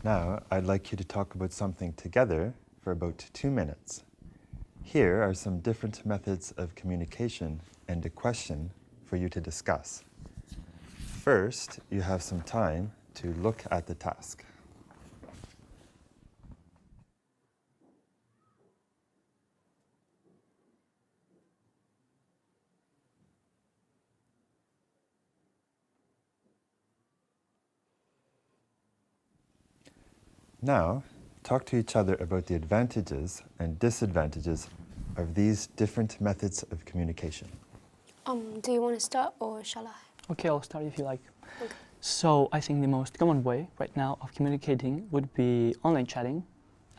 Now, I'd like you to talk about something together for about 2 minutes. Here are some different methods of communication and a question for you to discuss. First, you have some time to look at the task. Now, talk to each other about the advantages and disadvantages of these different methods of communication. Do you want to start or shall I? Okay, I'll start if you like. Okay. So I think the most common way right now of communicating would be online chatting,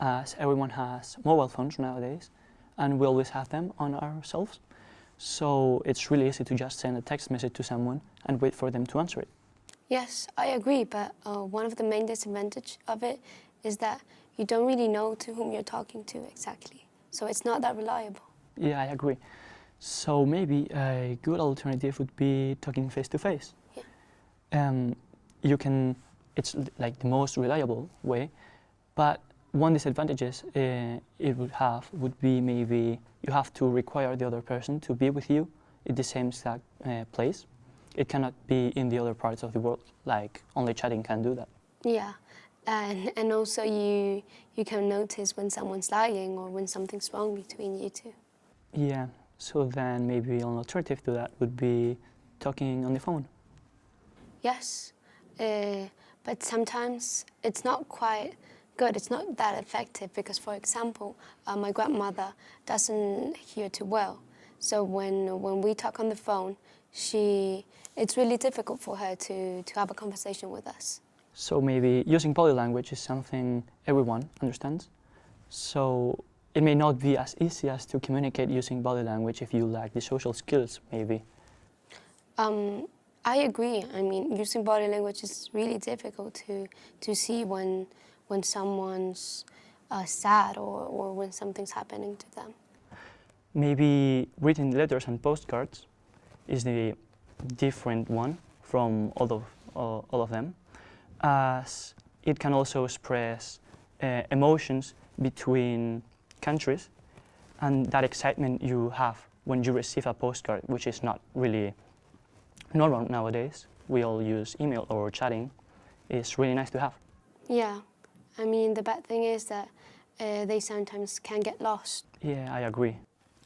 as everyone has mobile phones nowadays, and we always have them on ourselves. So it's really easy to just send a text message to someone and wait for them to answer it. Yes, I agree, but one of the main disadvantages of it is that you don't really know to whom you're talking to exactly. So it's not that reliable. Yeah, I agree. So maybe a good alternative would be talking face to face. Yeah. It's like the most reliable way, but one disadvantage it would be maybe you have to require the other person to be with you in the same exact place. It cannot be in the other parts of the world, like only chatting can do that. Yeah, and also you can notice when someone's lying or when something's wrong between you two. Yeah, so then maybe an alternative to that would be talking on the phone. Yes, but sometimes it's not quite good. It's not that effective because, for example, my grandmother doesn't hear too well. So when we talk on the phone, it's really difficult for her to have a conversation with us. So maybe using body language is something everyone understands. So it may not be as easy as to communicate using body language if you lack the social skills, maybe. I agree. I mean, using body language is really difficult to see when someone's sad or when something's happening to them. Maybe written letters and postcards is the different one from all of them, as it can also express emotions between countries and that excitement you have when you receive a postcard, which is not really normal nowadays. We all use email or chatting. It's really nice to have. Yeah, I mean, the bad thing is that they sometimes can get lost. Yeah, I agree.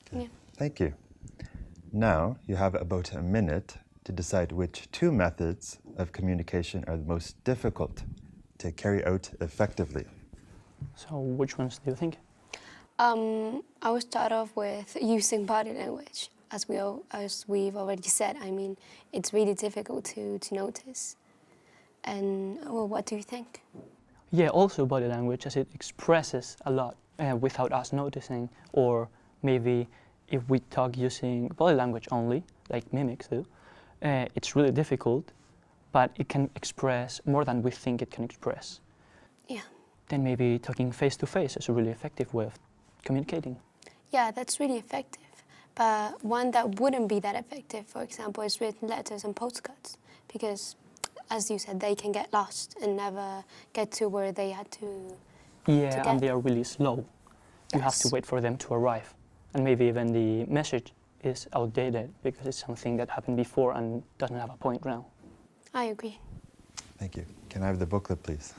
Okay. Yeah. Thank you. Now, you have about a minute to decide which 2 methods of communication are the most difficult to carry out effectively. So which ones do you think? I would start off with using body language. As we've already said, I mean, it's really difficult to notice. And well, what do you think? Yeah, also body language, as it expresses a lot without us noticing. Or maybe if we talk using body language only, like mimics do, it's really difficult, but it can express more than we think it can express. Yeah. Then maybe talking face to face is a really effective way of communicating. Yeah, that's really effective. But one that wouldn't be that effective, for example, is written letters and postcards, because, as you said, they can get lost and never get to where they had to. Yeah, and they are really slow. You have to Yes. wait for them to arrive. And maybe even the message is outdated because it's something that happened before and doesn't have a point now. I agree. Thank you. Can I have the booklet, please?